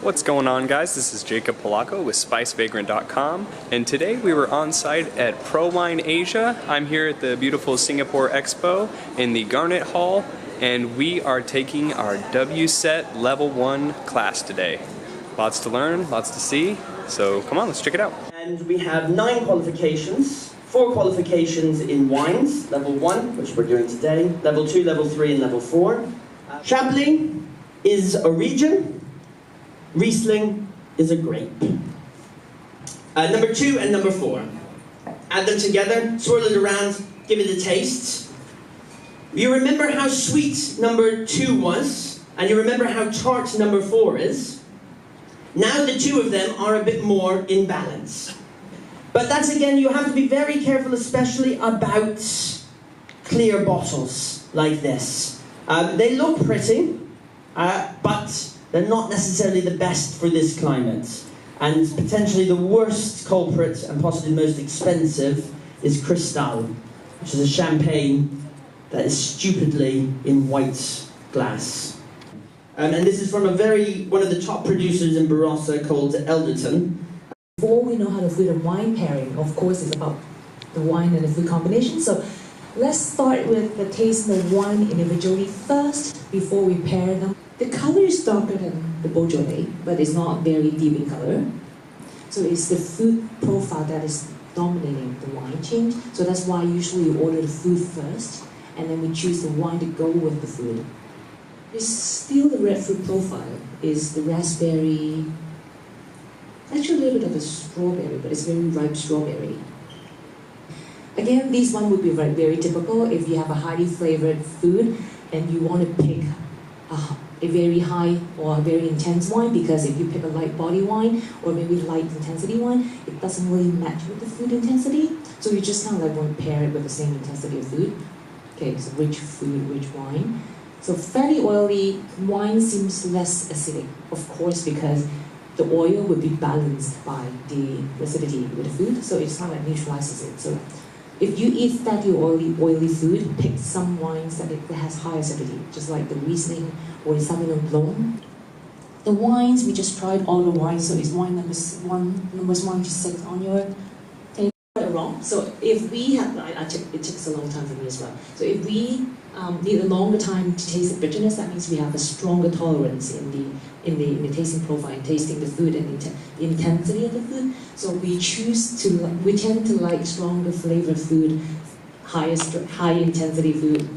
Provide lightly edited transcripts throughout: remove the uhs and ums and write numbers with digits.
What's going on, guys? This is Jacob Polacco with SpiceVagrant.com, and today we were on site at ProWine Asia. I'm here at the beautiful Singapore Expo in the Garnet Hall, and we are taking our WSET Level 1 class today. Lots to learn, lots to see, so come on, let's check it out. And we have 9 qualifications, 4 qualifications in wines, Level 1, which we're doing today, Level 2, Level 3, and Level 4. Chablis is a region. Riesling is a grape. Number 2 and number 4. Add them together, swirl it around, give it a taste. You remember how sweet number 2 was, and you remember how tart number 4 is. Now the two of them are a bit more in balance. But that's, again, you have to be very careful, especially about clear bottles like this. They look pretty, but they're not necessarily the best for this climate. And potentially the worst culprit, and possibly the most expensive, is Cristal, which is a champagne that is stupidly in white glass. And this is from one of the top producers in Barossa called Elderton. Before we know how the food and wine pairing, of course, it's about the wine and the food combination. So let's start with the taste of the wine individually first before we pair them. The color is darker than the Beaujolais, but it's not very deep in color. So it's the food profile that is dominating the wine change. So that's why usually we order the food first, and then we choose the wine to go with the food. It's still the red fruit profile. Is the raspberry, actually a little bit of a strawberry, but it's very ripe strawberry. Again, this one would be very typical if you have a highly flavored food and you want to pick a very high or a very intense wine, because if you pick a light body wine or maybe light intensity wine, it doesn't really match with the food intensity. So you just kind of like want to pair it with the same intensity of food. Okay, so rich food, rich wine. So fairly oily wine seems less acidic, of course, because the oil would be balanced by the acidity with the food, so it's kind of like neutralizes it. So if you eat fatty oily food, pick some wines that has high acidity, just like the Riesling or the Sauvignon Blanc. The wines, we just tried all the wines, so it's wine numbers 1 to 6 on your table. Wrong. So if we have, it takes a long time for me as well. So if we need a longer time to taste the bitterness, that means we have a stronger tolerance in the tasting profile, in tasting the food and the intensity of the food. So we tend to like stronger flavored food, high intensity food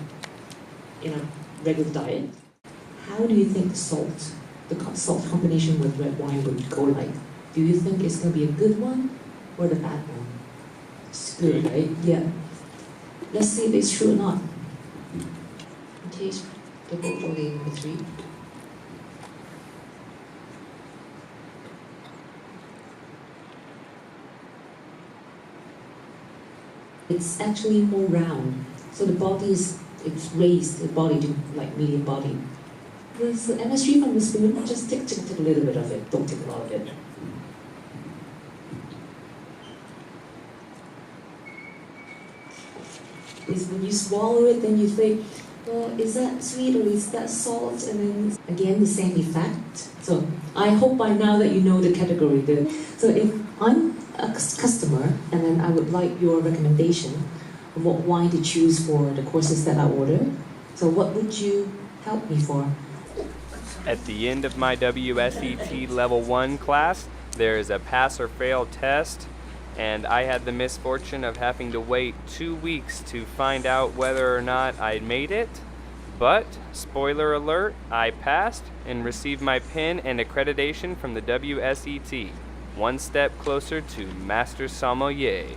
in a regular diet. How do you think the salt combination with red wine would go like? Do you think it's going to be a good one or the bad one? It's good, right? Yeah. Let's see if it's true or not. Taste the Beaujolais number 3. It's actually more round. So the body it's raised, the body to like medium body. There's the MSG from the spoon, just take a little bit of it, don't take a lot of it. Is when you swallow it, then you think, well, is that sweet or is that salt? And then again, the same effect. So I hope by now that you know the category. So if I'm a customer and then I would like your recommendation of what wine to choose for the courses that I order, so what would you help me for? At the end of my WSET Level 1 class, there is a pass or fail test, and I had the misfortune of having to wait 2 weeks to find out whether or not I made it. But, spoiler alert, I passed and received my pin and accreditation from the WSET. One step closer to Master Sommelier.